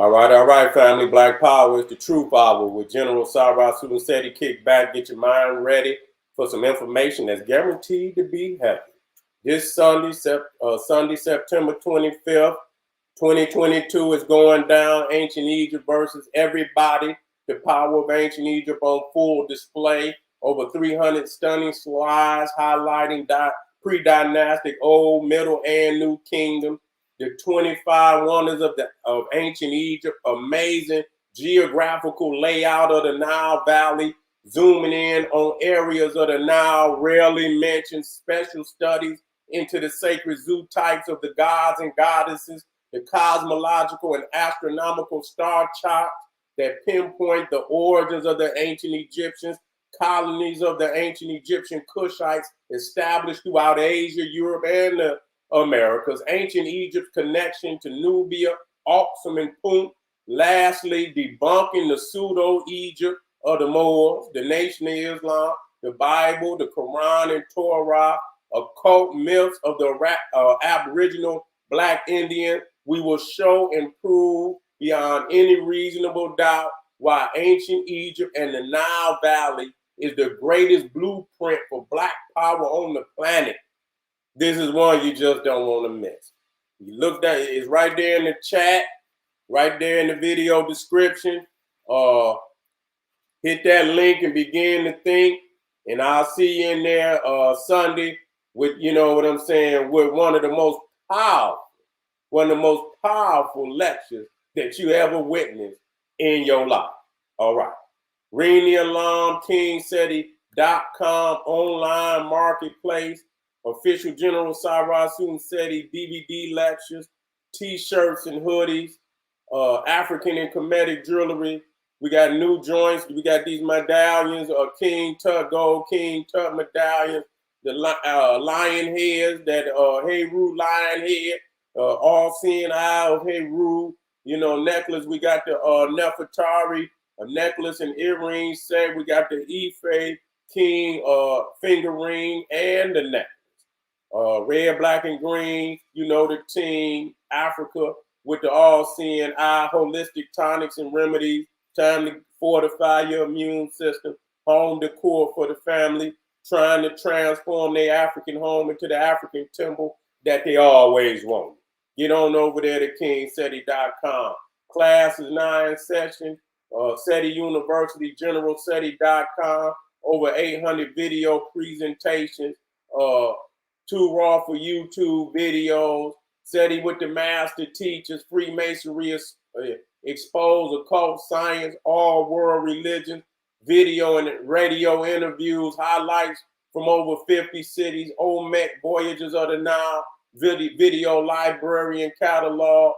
All right, family. Black Power is the truth hour with General Sara, Suten, Seti. Kick back, get your mind ready for some information that's guaranteed to be happy. This Sunday, September 25th, 2022 is going down. Ancient Egypt versus everybody. The power of ancient Egypt on full display. Over 300 stunning slides highlighting pre-dynastic, old, middle, and new kingdom. The 25 wonders of ancient Egypt. Amazing geographical layout of the Nile Valley. Zooming in on areas of the Nile rarely mentioned. Special studies into the sacred zoo types of the gods and goddesses. The cosmological and astronomical star charts that pinpoint the origins of the ancient Egyptians, colonies of the ancient Egyptian Cushites established throughout Asia, Europe, and the Americas. Ancient Egypt's connection to Nubia, Aksum, and Punt. Lastly, debunking the pseudo-Egypt of the Moors, the Nation of Islam, the Bible, the Quran and Torah, occult myths of the Aboriginal Black Indian. We will show and prove beyond any reasonable doubt why ancient Egypt and the Nile Valley is the greatest blueprint for Black power on the planet. This is one you just don't want to miss. You look at it's right there in the chat, right there in the video description. Hit that link and begin to think. And I'll see you in there Sunday with, you know what I'm saying, with one of the most powerful lectures that you ever witnessed in your life. All right. Ring the alarm, KingSeti.com online marketplace, official General Sara Suten Seti DVD lectures, t-shirts and hoodies, African and Kemetic jewelry. We got new joints. We got these medallions, King Tut Gold, King Tut medallions, the lion heads, that Heru lion head, all-seeing eye of Heru, you know, necklace. We got the Nefertari, a necklace and earrings set. We got the Ife King finger ring and the necklace. Red, black, and green, you know the team, Africa with the all-seeing eye, holistic tonics and remedies. Time to fortify your immune system. Home decor for the family, trying to transform their African home into the African temple that they always wanted. Get on over there to KingSeti.com. Class is now in session. Seti University, GeneralSeti.com. Over 800 video presentations. 2 raw for YouTube videos. Seti with the master teachers. Freemasonry expose occult science, all world religions, video and radio interviews, highlights from over 50 cities, Olmec Voyages of the Nile, video library and catalog,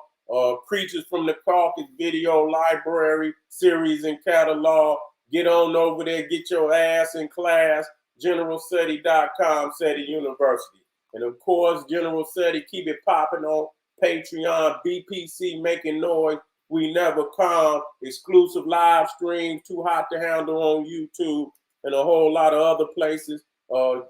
Creatures from the Caucasus video library, series and catalog. Get on over there, get your ass in class, GeneralSeti.com, Seti University. And of course, General Seti, keep it popping on Patreon, BPC, making noise. We never come. Exclusive live streams, too hot to handle on YouTube, and a whole lot of other places. The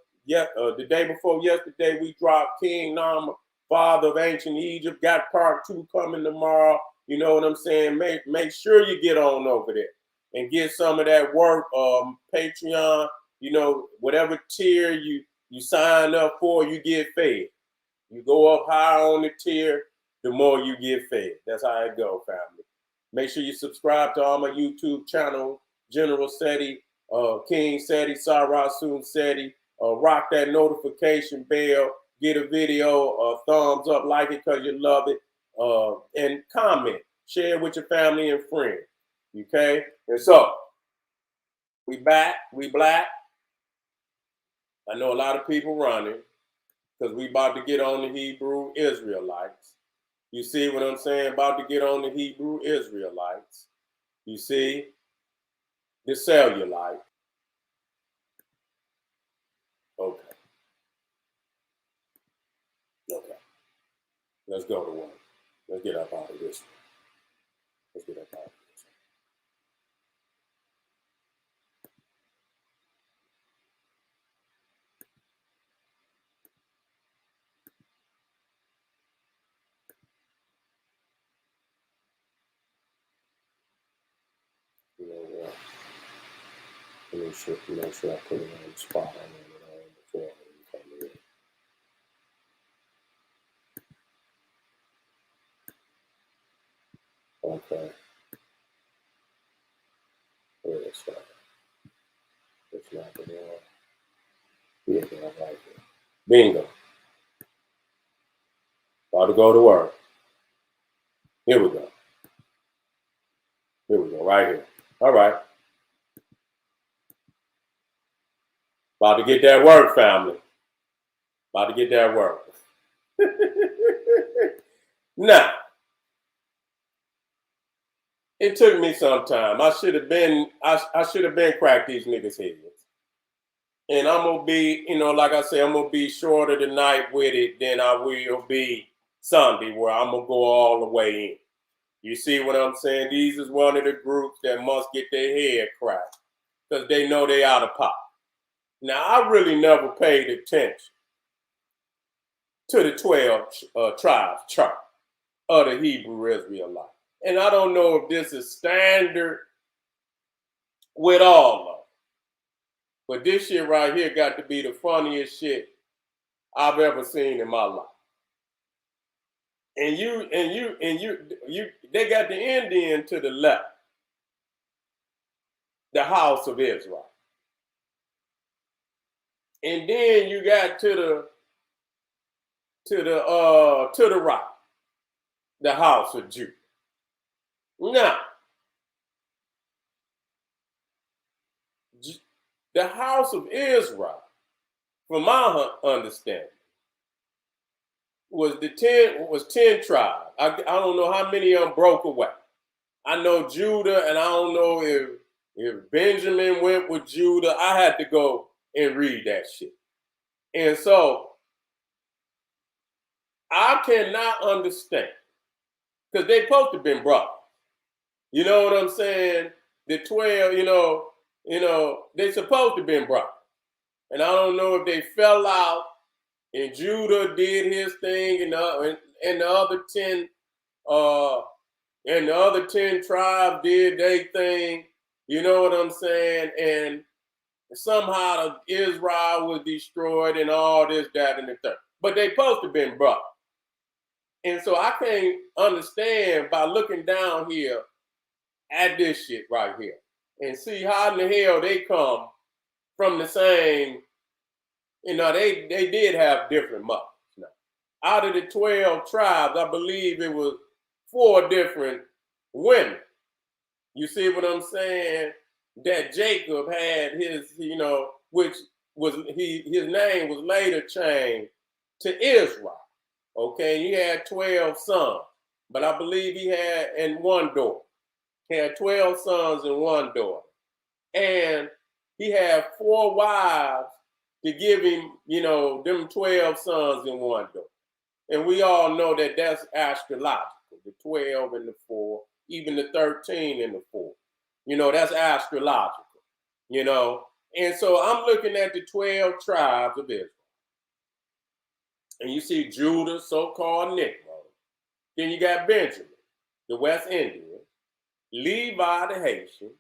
day before yesterday, we dropped King Nama, Father of Ancient Egypt. Got part 2 coming tomorrow. You know what I'm saying? Make sure you get on over there and get some of that work. Patreon, you know, whatever tier you sign up for, you get fed. You go up higher on the tier, the more you get fed. That's how it go, family. Make sure you subscribe to all my YouTube channel, General Seti, King Seti, Sara Suten Seti. Rock that notification bell. Get a video, thumbs up, like it because you love it. And comment. Share with your family and friends. Okay? And so, we back. We black. I know a lot of people running because we about to get on the Hebrew Israelites. You see what I'm saying? About to get on the Hebrew Israelites. You see? The cellulite. Okay. Okay. Let's go to one. Let's get up out of this one. Let's get up out of this one. make sure I put it on the spot I wanted it on before I come in. Okay. Where is that? It's not the one. Yeah, right here. Bingo. About to go to work. Here we go. Here we go, right here. All right. About to get that work, family. About to get that work. Now, it took me some time. I should have been cracked these niggas' heads. And I'm gonna be, like I say, I'm gonna be shorter tonight with it than I will be Sunday, where I'm gonna go all the way in. You see what I'm saying? These is one of the groups that must get their head cracked because they know they out of pocket. Now, I really never paid attention to the 12 tribes chart of the Hebrew Israelite. And I don't know if this is standard with all of them. But this shit right here got to be the funniest shit I've ever seen in my life. And they got the Indian to the left, the house of Israel. And then you got to the right, the house of Judah. Now, the house of Israel, from my understanding, was 10 tribes. I don't know how many of them broke away. I know Judah, and I don't know if Benjamin went with Judah. I had to go and read that shit. And so I cannot understand, because they supposed to have been brothers. You know what I'm saying? The 12, they supposed to have been brothers. And I don't know if they fell out and Judah did his thing and the other 10 tribes did their thing. You know what I'm saying? And somehow Israel was destroyed and all this, that, and the third. But they supposed to have been brothers. And so I can't understand by looking down here at this shit right here and see how in the hell they come from the same, they did have different mothers. Now, out of the 12 tribes, I believe it was 4 different women. You see what I'm saying? That Jacob had his, which was his name was later changed to Israel. Okay, he had 12 sons, but I believe he had and 1 daughter. He had 12 sons and 1 daughter. And he had 4 wives to give him, them 12 sons and 1 daughter. And we all know that that's astrological, the 12 and the 4, even the 13 and the 4. That's astrological, And so I'm looking at the 12 tribes of Israel. And you see Judah, so-called Negro. Then you got Benjamin, the West Indian, Levi, the Haitian,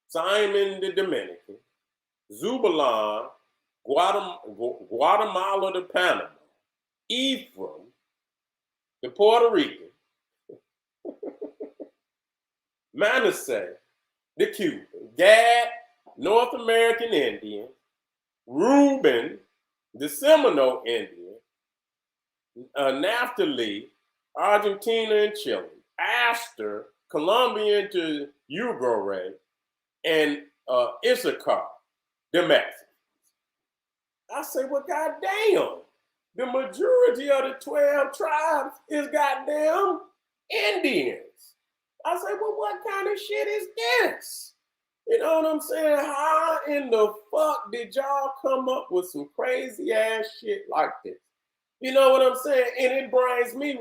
Simon, the Dominican, Zebulon, Guatemala, the Panama, Ephraim, the Puerto Rican, Manasseh, the Cuban, Gad, North American Indian, Reuben, the Seminole Indian, Naphtali, Argentina and Chile, Astor, Colombian to Uruguay, and Issachar, the Mexicans. I say, well, goddamn, the majority of the 12 tribes is goddamn Indians. I say, well, what kind of shit is this? You know what I'm saying? How in the fuck did y'all come up with some crazy ass shit like this? You know what I'm saying? And it brings me,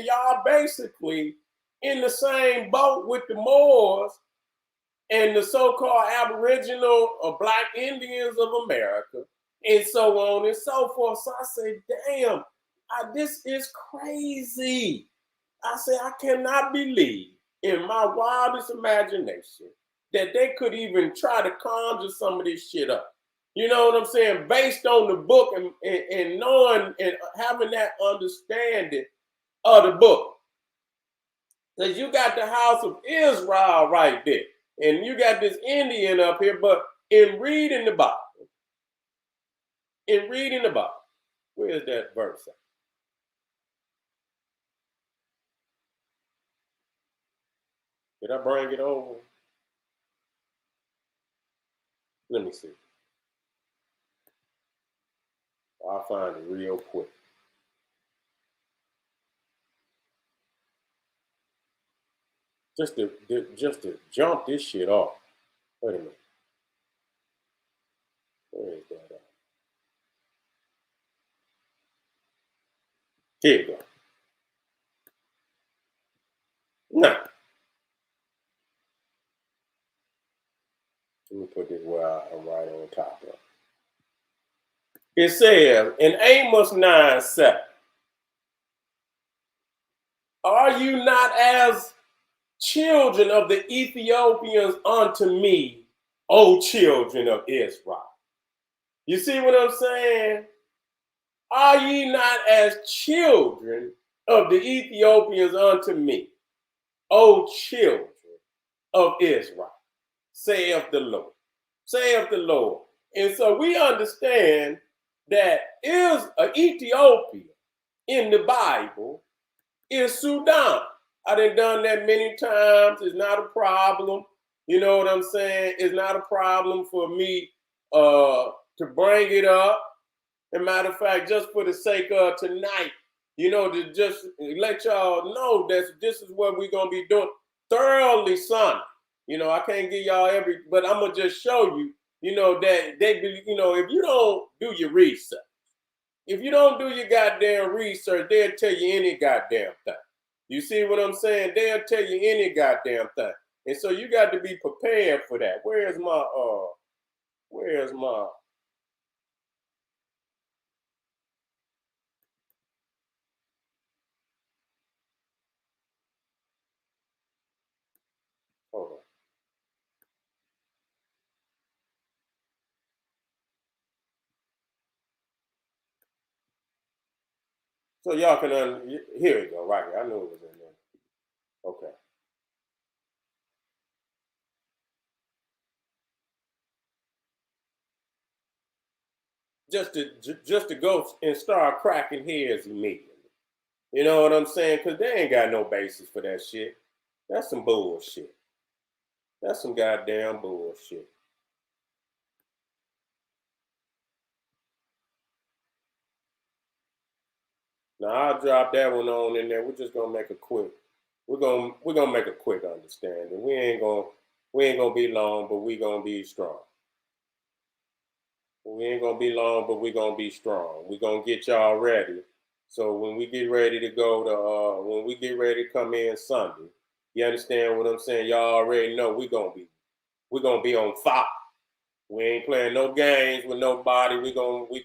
y'all basically in the same boat with the Moors and the so-called Aboriginal or Black Indians of America, and so on and so forth. So I say, damn, this is crazy. I say, I cannot believe in my wildest imagination that they could even try to conjure some of this shit up. You know what I'm saying? Based on the book and knowing and having that understanding of the book. Because you got the house of Israel right there. And you got this Indian up here, but in reading the Bible, where's that verse at? Did I bring it over? Let me see. I'll find it real quick. Just to jump this shit off. Wait a minute. Where is that at? Here you go. Now, let me put this where I'm right on top of it. It says in Amos 9:7, are you not as children of the Ethiopians unto me, O children of Israel? You see what I'm saying? Are ye not as children of the Ethiopians unto me, O children of Israel? Saith the Lord. Saith the Lord. And so we understand that is Ethiopia in the Bible is Sudan. I done that many times. It's not a problem. You know what I'm saying? It's not a problem for me to bring it up. As a matter of fact, just for the sake of tonight, you know, to just let y'all know that this is what we're going to be doing thoroughly, son. You know, I can't give y'all but I'm going to just show you, you know, that you know, if you don't do your research, if you don't do your goddamn research, they'll tell you any goddamn thing. You see what I'm saying? They'll tell you any goddamn thing. And so you got to be prepared for that. Where's my hold on. So y'all can here we go, right here. I knew it was in there. Okay. Just to go and start cracking heads immediately. You know what I'm saying? Because they ain't got no basis for that shit. That's some bullshit. That's some goddamn bullshit. Now I'll drop that one on in there. We're just gonna make a quick. We're gonna make a quick understanding. We ain't gonna be long, but we gonna be strong. We ain't gonna be long, but we gonna be strong. We gonna get y'all ready. So when we get ready to go to when we get ready to come in Sunday, you understand what I'm saying? Y'all already know we're gonna be on fire. We ain't playing no games with nobody. We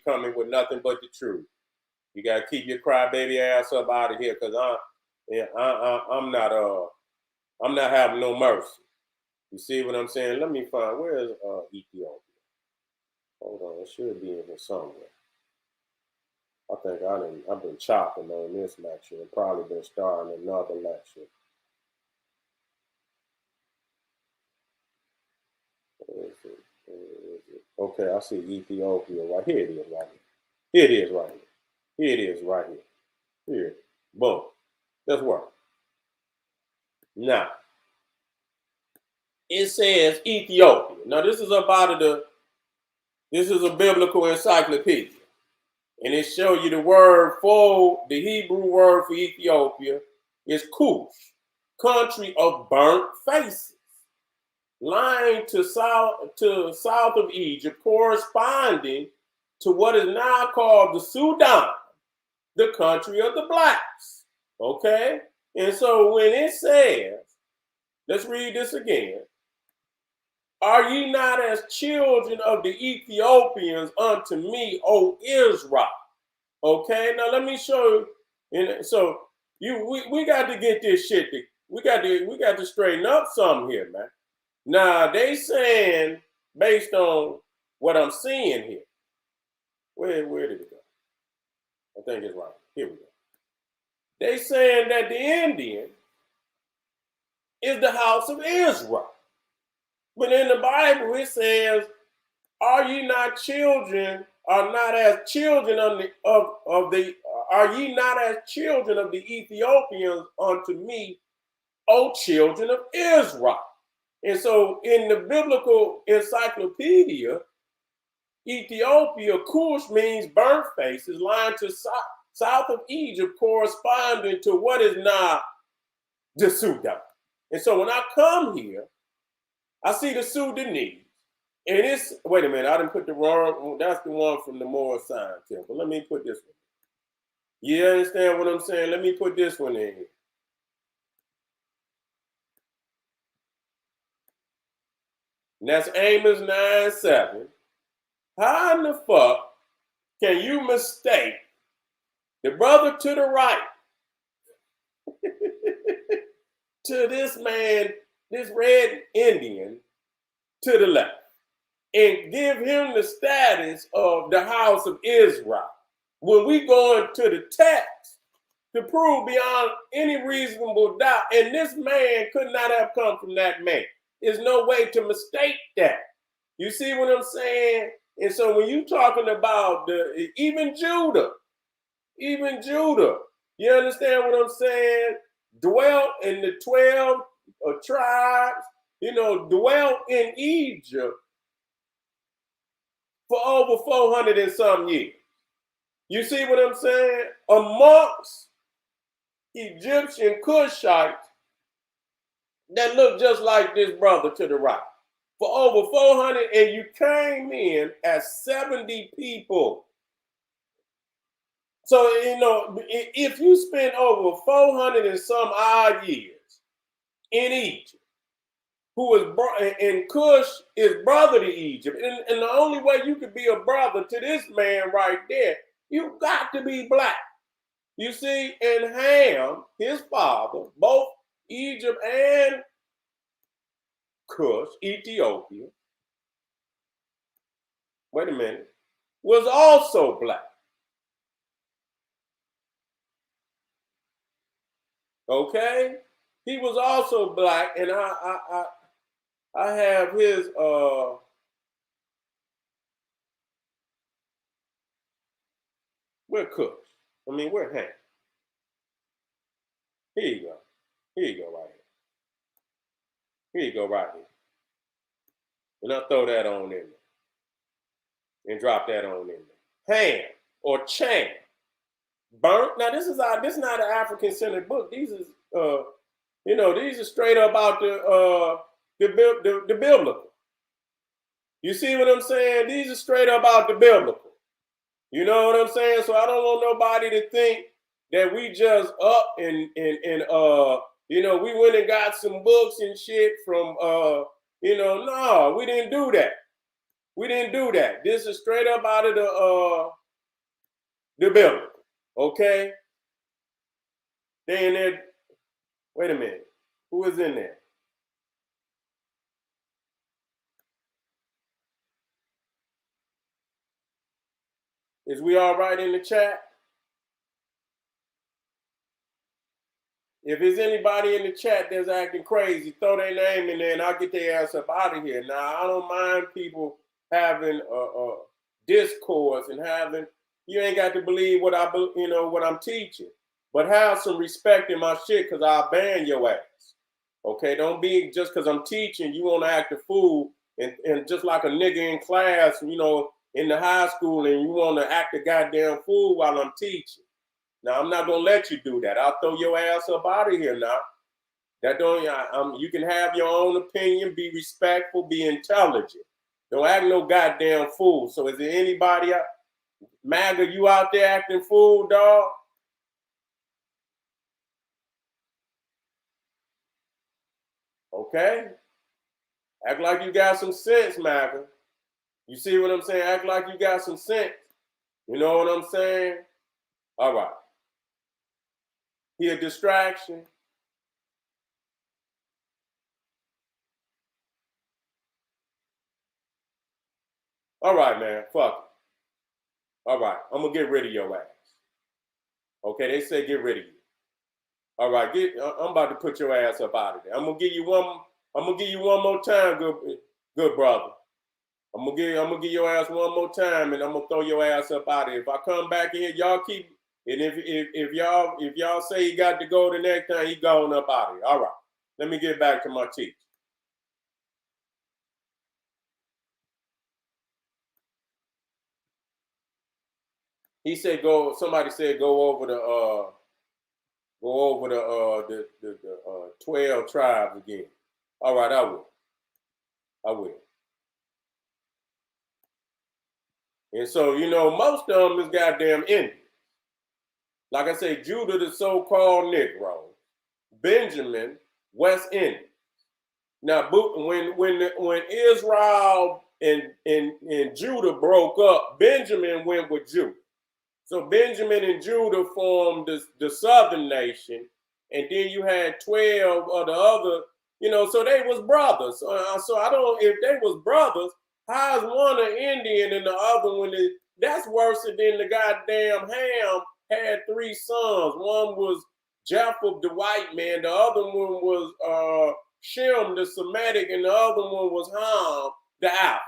coming with nothing but the truth. You gotta keep your crybaby ass up out of here, cause I'm not having no mercy. You see what I'm saying? Let me find where's Ethiopia. Hold on, it should be in here somewhere. I think I've been chopping on this lecture and probably been starting another lecture. Where is it? Where is it? Okay, I see Ethiopia right here. It is right here. Here it is right here. Here it is right here. Here. Boom. Let's work. Now, it says Ethiopia. Now, this is a biblical encyclopedia. And it shows you the Hebrew word for Ethiopia is Cush, country of burnt faces, lying to south of Egypt, corresponding to what is now called the Sudan, the country of the blacks. Okay? And so when it says, let's read this again. Are ye not as children of the Ethiopians unto me, O Israel? Okay, now let me show you. And so we got to get this shit. We got to straighten up something here, man. Now they saying, based on what I'm seeing here, where did it go? I think it's right. Here we go. They saying that the Indian is the house of Israel. But in the Bible it says, are ye not children, are not as children of the are ye not as children of the Ethiopians unto me, O children of Israel? And so in the biblical encyclopedia, Ethiopia, Cush means burnt faces, lying to south of Egypt, corresponding to what is now the Sudan. And so when I come here, I see the Sudanese. And it's, wait a minute, I didn't put the wrong, that's the one from the Moor Sign Temple. Let me put this one. You understand what I'm saying? Let me put this one in here. And that's Amos 9:7. How in the fuck can you mistake the brother to the right to this man, this red Indian to the left, and give him the status of the house of Israel when we go into the text to prove beyond any reasonable doubt, and this man could not have come from that man. There's no way to mistake that. You see what I'm saying? And so when you talking about even Judah, you understand what I'm saying? Dwelt in the 12 tribes, dwelt in Egypt for over 400 and some years. You see what I'm saying? Amongst Egyptian Cushites that look just like this brother to the right. For over 400, and you came in as 70 people. So, if you spend over 400 and some odd years in Egypt, who is and Cush is brother to Egypt, and the only way you could be a brother to this man right there, you got to be black. You see, and Ham, his father, both Egypt and Cush, Ethiopia, wait a minute, was also black. Okay? He was also black, and I have his we're Cush. I mean, we're Ham. Here you go. Here you go right here. Here you go right here. And I'll throw that on in there. And drop that on in there. Ham or Chan. Burnt. Now this is not an African centered book. These is these are straight up out the biblical. You see what I'm saying? These are straight up out the biblical. You know what I'm saying? So I don't want nobody to think that we just up and we went and got some books and shit from no, we didn't do that. We didn't do that. This is straight up out of the biblical. Okay? They in there. Wait a minute. Who is in there? Is we all right in the chat? If there's anybody in the chat that's acting crazy, throw their name in there and I'll get their ass up out of here. Now, I don't mind people having a discourse and you ain't got to believe what what I'm teaching, but have some respect in my shit because I'll ban your ass. Okay, don't be just because I'm teaching, you want to act a fool and just like a nigga in class, in the high school, and you want to act a goddamn fool while I'm teaching. Now I'm not gonna let you do that. I'll throw your ass up out of here now. That don't. You can have your own opinion. Be respectful. Be intelligent. Don't act no goddamn fool. So is there anybody, MAGA, you out there acting fool, dog? Okay. Act like you got some sense, MAGA. You see what I'm saying? Act like you got some sense. You know what I'm saying? All right. He a distraction. All right, man. Fuck it. All right. I'm gonna get rid of your ass. Okay, they say get rid of you. All right, I'm about to put your ass up out of there. I'm gonna give you one more time, good brother. I'm gonna give your ass one more time, and I'm gonna throw your ass up out of here. If I come back in, y'all keep. And if y'all say he got to go the next time, he going up out of here. All right. Let me get back to my teach. He said go. Somebody said go over the 12 tribes again. All right, I will. I will. And so, most of them is goddamn Indian. Like I say, Judah, the so-called Negro. Benjamin, West Indian. Now, when Israel and Judah broke up, Benjamin went with Judah. So Benjamin and Judah formed the southern nation, and then you had 12 of the other, so they was brothers. So I don't, if they was brothers, how is one an Indian and the other one is, that's worse than the goddamn Ham had 3 sons. One was Japheth, the white man, the other one was Shem, the Semitic, and the other one was Ham, the African.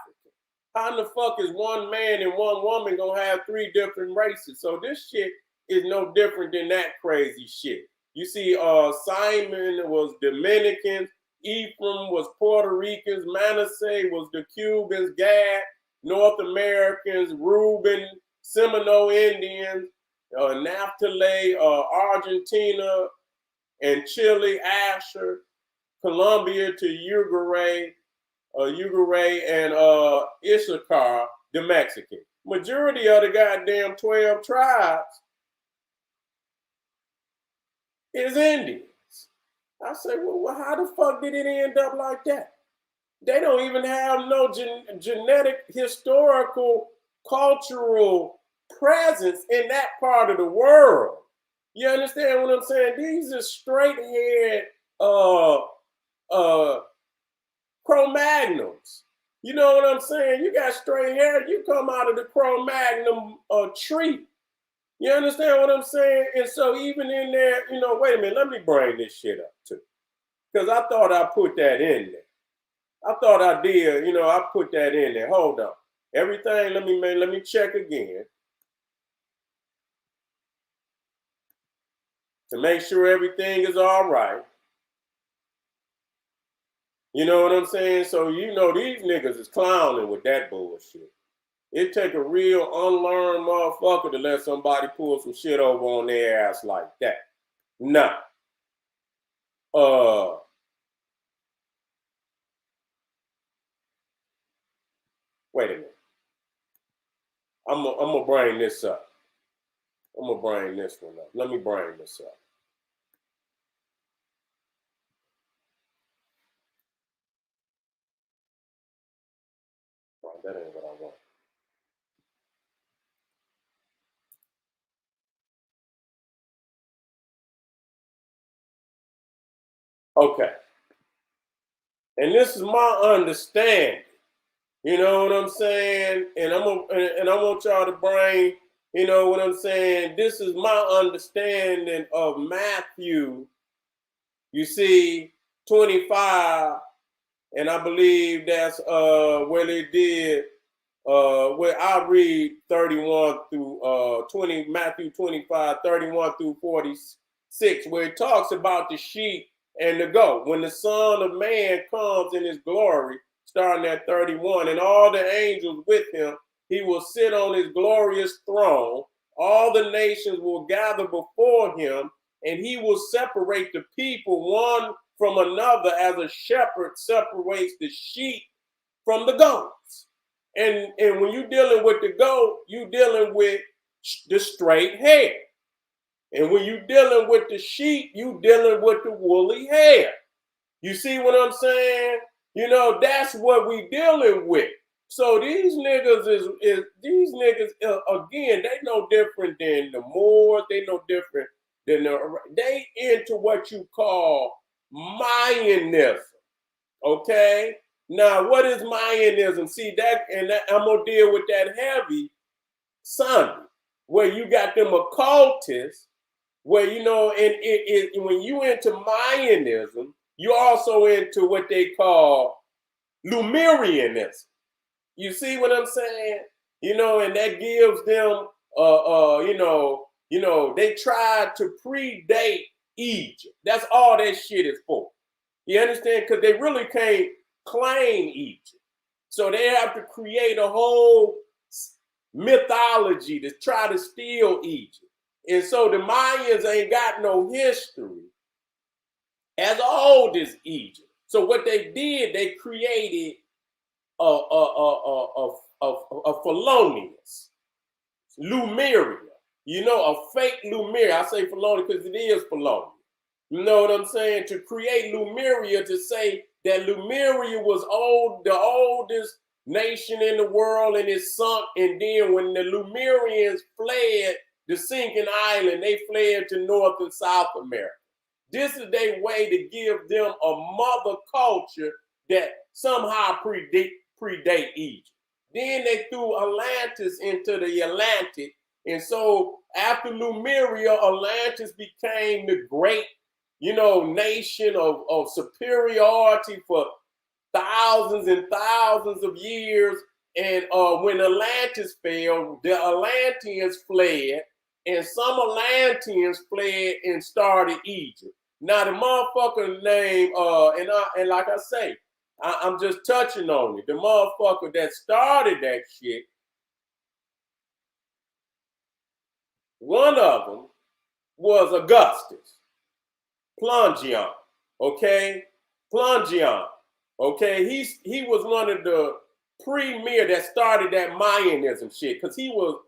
How in the fuck is one man and one woman gonna have 3 different races? So this shit is no different than that crazy shit. You see, Simon was Dominicans, Ephraim was Puerto Ricans, Manasseh was the Cubans, Gad, North Americans, Reuben, Seminole Indians, Naphtali, Argentina, and Chile, Asher, Colombia to Uruguay, and Issachar, the Mexican. Majority of the goddamn 12 tribes is Indians. I say, well, how the fuck did it end up like that? They don't even have no genetic, historical, cultural presence in that part of the world. You understand what I'm saying? These are straight-haired Cro-Magnums. You know what I'm saying? You got straight hair, you come out of the Cro-Magnum tree. You understand what I'm saying? And so even in there, wait a minute, let me bring this shit up too. Because I thought I put that in there. I thought I did, I put that in there. Hold on. Everything, let me check again. To make sure everything is all right. You know what I'm saying? So these niggas is clowning with that bullshit. It take a real unlearned motherfucker to let somebody pull some shit over on their ass like that. Nah. Wait a minute. I'm gonna bring this up. I'm gonna bring this one up. Let me bring this up. Oh, that ain't what I want. Okay. And this is my understanding. You know what I'm saying? And I want y'all to bring, you know what I'm saying? This is my understanding of Matthew. You see, 25, and I believe that's where they did where I read 31 through 20, Matthew 25, 31 through 46, where it talks about the sheep and the goat. When the Son of Man comes in his glory, starting at 31, and all the angels with him, he will sit on his glorious throne. All the nations will gather before him, and he will separate the people one from another as a shepherd separates the sheep from the goats. And when you're dealing with the goat, you're dealing with the straight hair. And when you're dealing with the sheep, you're dealing with the woolly hair. You see what I'm saying? That's what we dealing with. So these niggas again, they no different than the Moors. They no different than they into what you call Mayanism. Okay? Now, what is Mayanism? See that, and that, I'm gonna deal with that heavy Sunday, where you got them occultists, where and when you into Mayanism, you also into what they call Lemurianism. You see what I'm saying? And that gives them, they tried to predate Egypt. That's all that shit is for. You understand? Because they really can't claim Egypt. So they have to create a whole mythology to try to steal Egypt. And so the Mayans ain't got no history as old as Egypt. So what they did, they created a felonious Lemuria, a fake Lemuria. I say felonious because it is felonious. You know what I'm saying? To create Lemuria, to say that Lemuria was the oldest nation in the world, and it sunk. And then when the Lemurians fled the sinking island, they fled to North and South America. This is their way to give them a mother culture that somehow predate Egypt. Then they threw Atlantis into the Atlantic. And so after Lemuria, Atlantis became the great, nation of superiority for thousands and thousands of years. And when Atlantis fell, the Atlanteans fled, and some Atlanteans fled and started Egypt. Now the motherfucker name, and like I say, I'm just touching on it. The motherfucker that started that shit, one of them was Augustus Plungion. Okay, Plungion. Okay, he was one of the premier that started that Mayanism shit, because he was,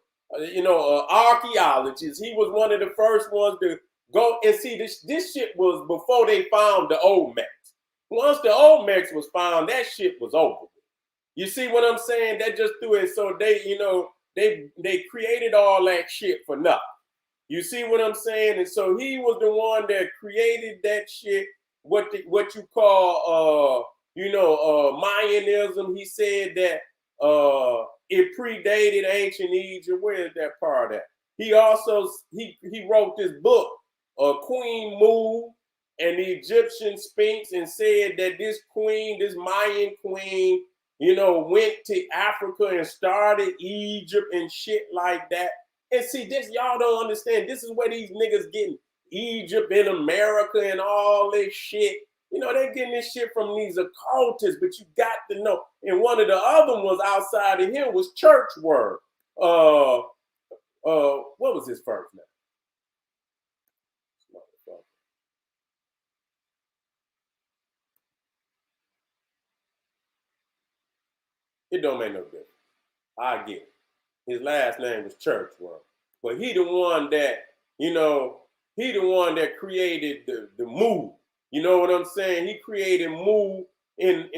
archaeologist. He was one of the first ones to go and see this shit was before they found the Olmecs. Once the Olmecs was found, that shit was over. You see what I'm saying? That just threw it. So they created all that shit for nothing. You see what I'm saying? And so he was the one that created that shit. What you call Mayanism. He said that it predated ancient Egypt. Where is that part at? He also he wrote this book, Queen Mu and the Egyptian Sphinx, and said that this queen, this Mayan queen, went to Africa and started Egypt and shit like that. And see, this, y'all don't understand. This is where these niggas getting Egypt in America and all this shit. They're getting this shit from these occultists, but you got to know. And one of the other ones outside of him was Church Word. What was his first name? It don't make no difference. I get it. His last name was Church Word. But he the one that created the move. You know what I'm saying? He created Mu and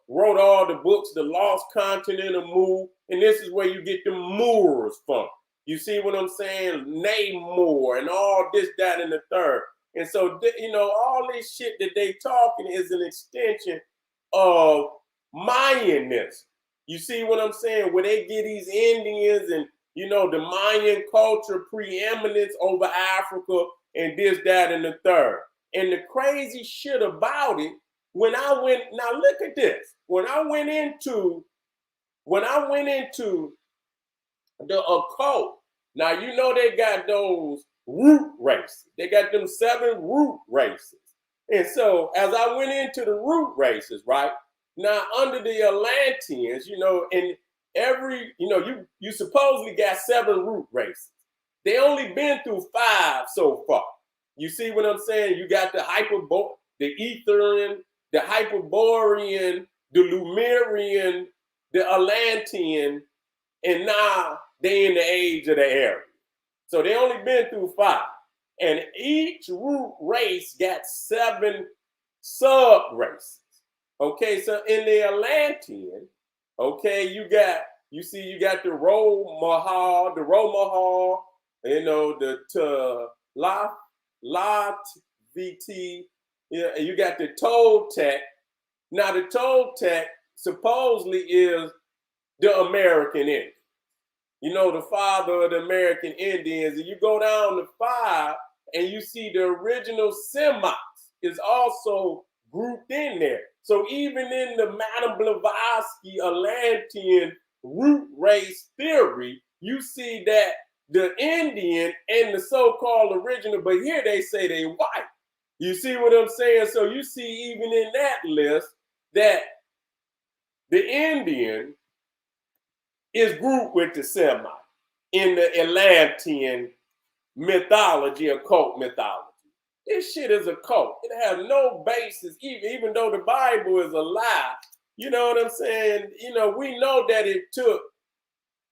wrote all the books, The Lost Continent of Mu. And this is where you get the Moors from. You see what I'm saying? Namor and all this, that, and the third. And so, all this shit that they talking is an extension of Mayanism. You see what I'm saying? Where they get these Indians and, the Mayan culture preeminence over Africa and this, that, and the third. And the crazy shit about it, now look at this. When I went into the occult, now they got those root races. They got them 7 root races. And so as I went into the root races, right? Now under the Atlanteans, and every, you supposedly got 7 root races. They only been through 5 so far. You see what I'm saying? You got the Etherian, the Hyperborean, the Lemurian, the Atlantean, and now they in the age of the Aryan. So they only been through 5. And each root race got 7 sub races. Okay, so in the Atlantean, okay, you got the Ro-Mahal, the Lat VT, you got the Toltec, Now the Toltec supposedly is the American Indian. You know, the father of the American Indians. And you go down to 5 and you see the original Semites is also grouped in there. So even in the Madame Blavatsky Atlantean root race theory, you see that the Indian and the so-called original, but here they say they white. You see what I'm saying? So you see even in that list that the Indian is grouped with the Semite in the Atlantean mythology, occult mythology. This shit is a cult. It has no basis, even though the Bible is a lie. You know what I'm saying? You know, we know that it took,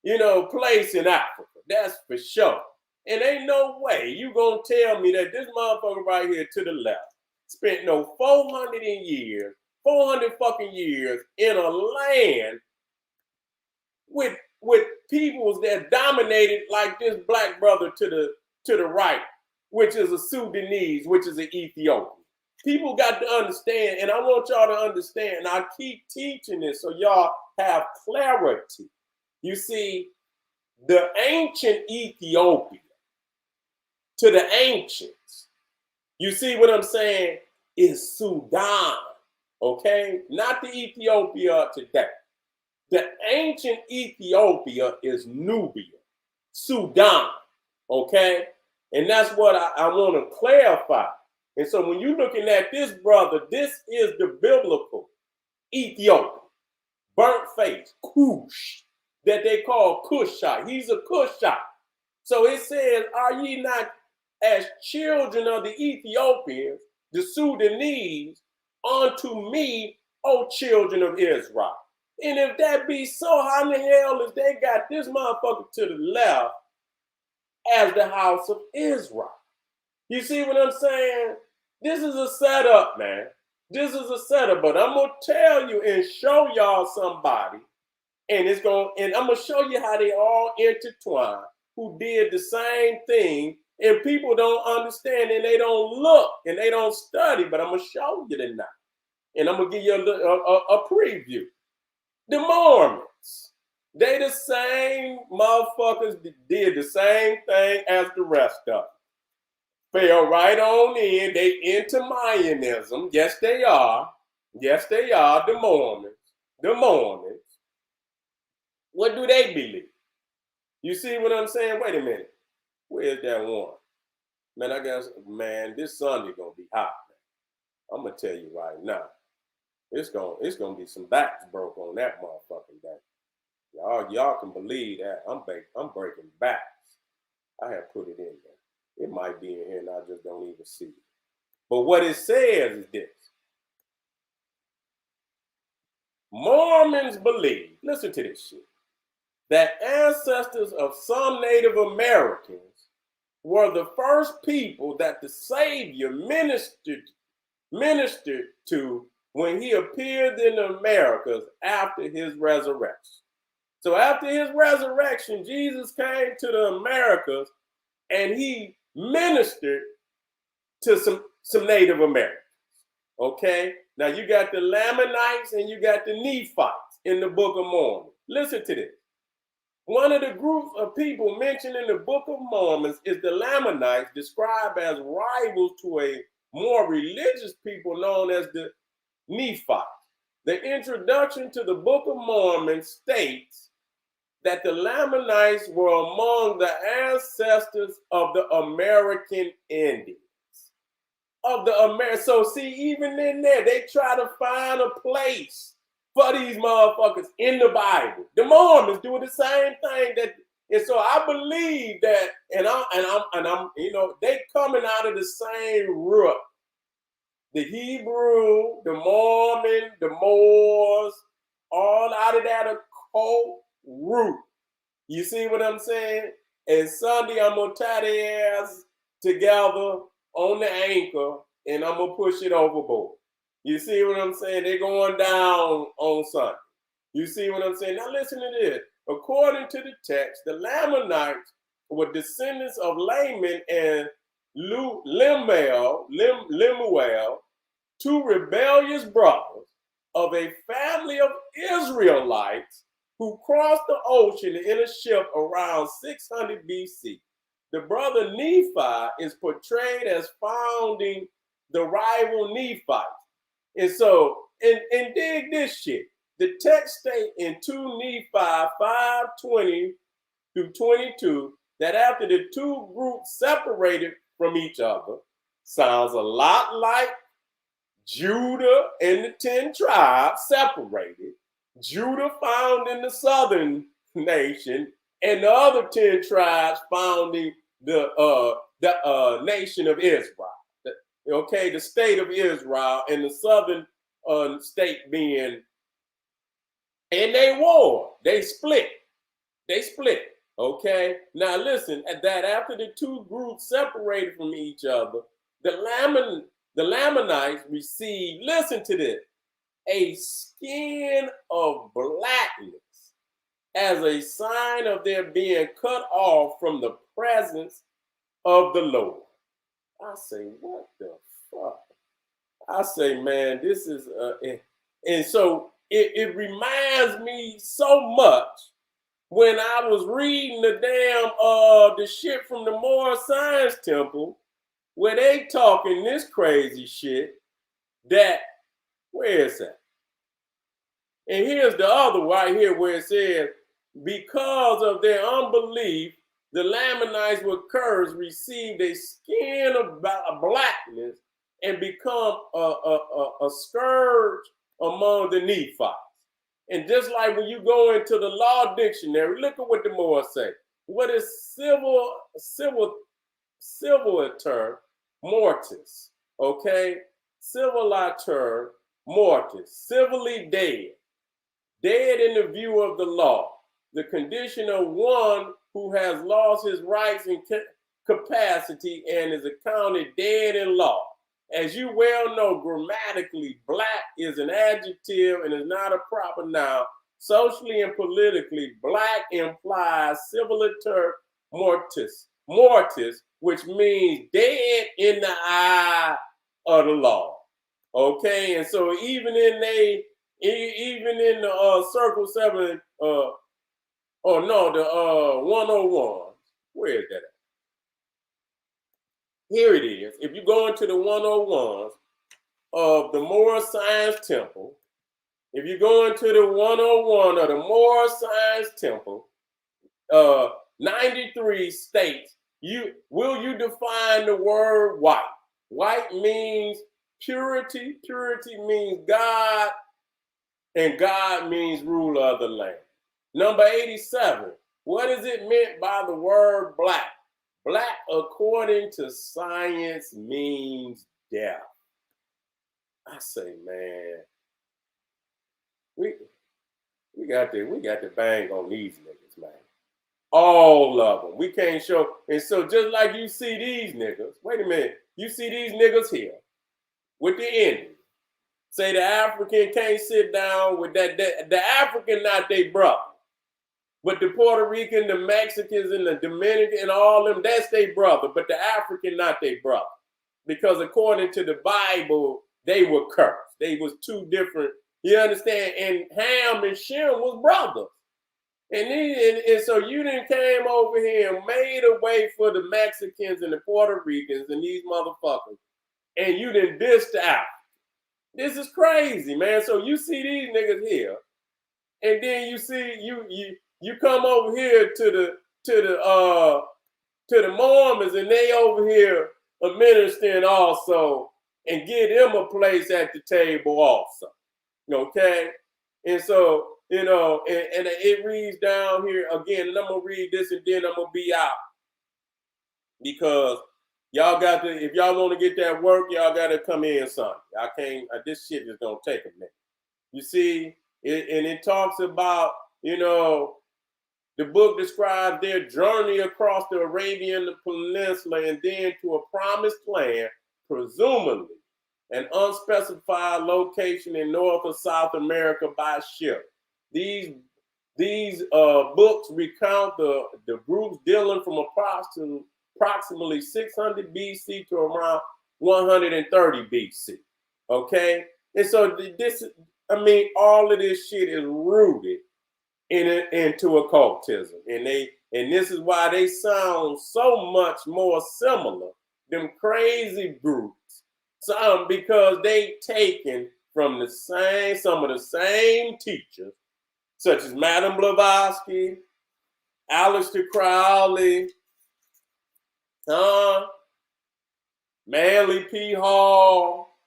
you know, place in Africa. That's for sure. And ain't no way you gonna tell me that this motherfucker right here to the left spent no 400 fucking years in a land with peoples that dominated like this black brother to the right, which is a Sudanese, which is an Ethiopian. People got to understand, and I want y'all to understand, and I keep teaching this so y'all have clarity. You see, the ancient Ethiopia to the ancients, you see what I'm saying, is Sudan, okay? Not the Ethiopia today. The ancient Ethiopia is Nubia, Sudan, okay? And that's what I want to clarify. And so when you're looking at this brother, this is the biblical Ethiopia, burnt face, Cush, that they call Cushite. He's a Cushite. So it says, are ye not as children of the Ethiopians, the Sudanese, unto me, O children of Israel? And if that be so, how in the hell is they got this motherfucker to the left as the house of Israel? You see what I'm saying? This is a setup, man. This is a setup, but I'm gonna tell you and show y'all somebody, and I'm gonna show you how they all intertwine, who did the same thing, and people don't understand and they don't look and they don't study, but I'm gonna show you tonight, and I'm gonna give you a preview. The Mormons, they the same motherfuckers that did the same thing as the rest of them. Fell right on in. They into Mayanism. Yes, they are. Yes, they are. The Mormons. The Mormons. What do they believe? You see what I'm saying? Wait a minute. Where's that one? Man, I guess, man, this Sunday gonna be hot, man. I'm gonna tell you right now. It's gonna be some backs broke on that motherfucking day. Y'all can believe that. I'm breaking backs. I have put it in there. It might be in here and I just don't even see it. But what it says is this. Mormons believe, listen to this shit, that ancestors of some Native Americans were the first people that the Savior ministered to when he appeared in the Americas after his resurrection. So after his resurrection, Jesus came to the Americas and he ministered to some Native Americans. Okay? Now you got the Lamanites and you got the Nephites in the Book of Mormon. Listen to this. One of the groups of people mentioned in the Book of Mormon is the Lamanites, described as rivals to a more religious people known as the Nephites. The introduction to the Book of Mormon states that the Lamanites were among the ancestors of the American Indians. So see, even in there, they try to find a place for these motherfuckers in the Bible. The Mormons do the same thing and so I believe that, and I'm, you know, they coming out of the same root. The Hebrew, the Mormon, the Moors, all out of that occult root. You see what I'm saying? And Sunday, I'm going to tie their ass together on the anchor, and I'm going to push it overboard. You see what I'm saying? They're going down on Sunday. You see what I'm saying? Now listen to this. According to the text, the Lamanites were descendants of Laman and Lemuel, two rebellious brothers, of a family of Israelites who crossed the ocean in a ship around 600 BC. The brother Nephi is portrayed as founding the rival Nephites. And so, and dig this shit. The text state in 2 Nephi 5:20 through 22 that after the two groups separated from each other, sounds a lot like Judah and the 10 tribes separated. Judah found in the southern nation, and the other 10 tribes founding the nation of Israel. Okay, the state of Israel, and the southern state being, and they war. They split. Okay, now listen, at that after the two groups separated from each other, the Lamanites received, listen to this, a skin of blackness as a sign of their being cut off from the presence of the Lord. I say, what the fuck? I say, man, this is, and so it reminds me so much when I was reading the damn, the shit from the Moore Science Temple, where they talking this crazy shit that, where is that? And here's the other right here where it says, because of their unbelief, the Lamanites were cursed, received a skin of blackness, and become a scourge among the Nephites. And just like when you go into the law dictionary, look at what the Moors say. What is civil term? Mortis. Okay? Civiliter mortis. Civilly dead. Dead in the view of the law. The condition of one who has lost his rights and capacity and is accounted dead in law. As you well know, grammatically, black is an adjective and is not a proper noun. Socially and politically, black implies civiliter mortis, which means dead in the eye of the law. Okay, and so even in the Circle 7, the 101, where is that at? Here it is. If you go into the 101s of the Moore Science Temple, if you go into the 101 of the Moore Science Temple, 93 states, will you define the word white? White means purity. Purity means God, and God means ruler of the land. Number 87, what is it meant by the word black? Black, according to science, means death. I say, man, we got to bang on these niggas, man. All of them. We can't show. And so just like you see these niggas, wait a minute, you see these niggas here with the Indian. Say the African can't sit down with that the African not their brother. But the Puerto Rican, the Mexicans, and the Dominican, and all them, that's their brother. But the African, not their brother. Because according to the Bible, they were cursed. They was two different, you understand? And Ham and Shem was brothers. And so you done came over here and made a way for the Mexicans and the Puerto Ricans and these motherfuckers. And you done dissed out. This is crazy, man. So you see these niggas here. And then you see, you come over here to the Mormons, and they over here administering also, and give them a place at the table also. Okay, and so and it reads down here again, and I'm gonna read this, and then I'm gonna be out because y'all got to. If y'all want to get that work, y'all got to come in Sunday. I can't. This shit is gonna take a minute. You see, and it talks about the book describes their journey across the Arabian Peninsula and then to a promised land, presumably an unspecified location in North or South America by ship. These books recount the groups dealing from approximately 600 BC to around 130 BC. Okay, and so I mean, all of this shit is rooted into occultism, and this is why they sound so much more similar. Them crazy groups, because they taken from some of the same teachers, such as Madame Blavatsky, Aleister Crowley, Manly P. Hall,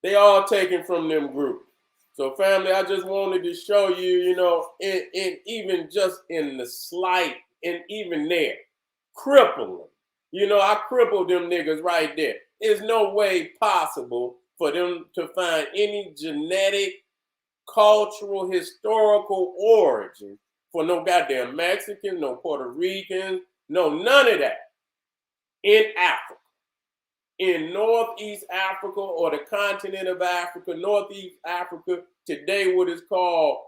they all taken from them groups. So family, I just wanted to show you, in even just in the slight, and even there, crippling. I crippled them niggas right there. There's no way possible for them to find any genetic, cultural, historical origin for no goddamn Mexicans, no Puerto Ricans, no none of that in Africa. In Northeast Africa, or the continent of Africa, Northeast Africa, today what is called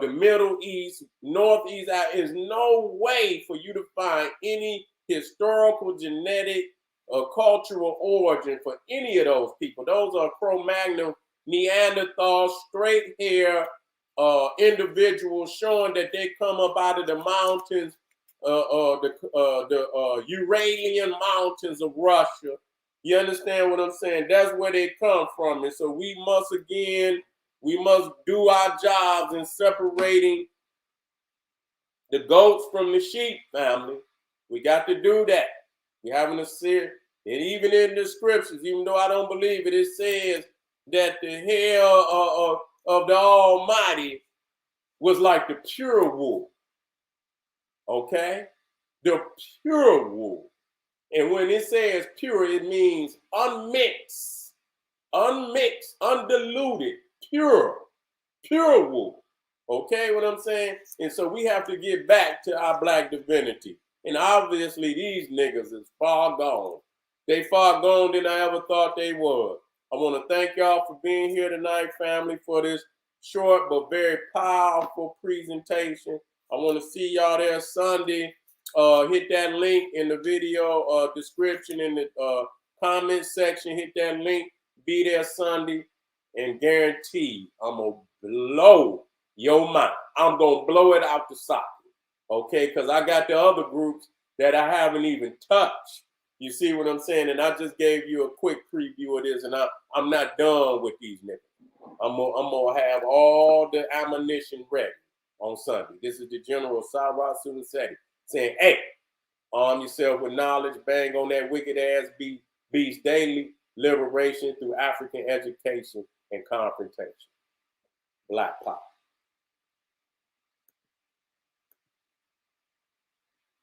the Middle East, Northeast, is no way for you to find any historical, genetic, cultural origin for any of those people. Those are Cro-Magnon, Neanderthal, straight hair individuals showing that they come up out of the mountains, the Uralian mountains of Russia. You understand what I'm saying? That's where they come from. And so we must do our jobs in separating the goats from the sheep, family. We got to do that. We're having a series. And even in the scriptures, even though I don't believe it, it says that the hair of the Almighty was like the pure wool. Okay? The pure wool. And when it says pure, it means unmixed, undiluted, pure wool. Okay, what I'm saying? And so we have to get back to our black divinity. And obviously these niggas is far gone. They far gone than I ever thought they was. I want to thank y'all for being here tonight, family, for this short but very powerful presentation. I want to see y'all there Sunday. Hit that link in the video description in the comment section. Hit that link. Be there Sunday, and guarantee I'm gonna blow your mind. I'm gonna blow it out the socket. Okay, because I got the other groups that I haven't even touched. You see what I'm saying? And I just gave you a quick preview of this, and I'm not done with these niggas. I'm gonna have all the ammunition ready on Sunday. This is the General Sara, Suten, Seti, saying, hey, arm yourself with knowledge, bang on that wicked ass beast daily, liberation through African education and confrontation. Black Power.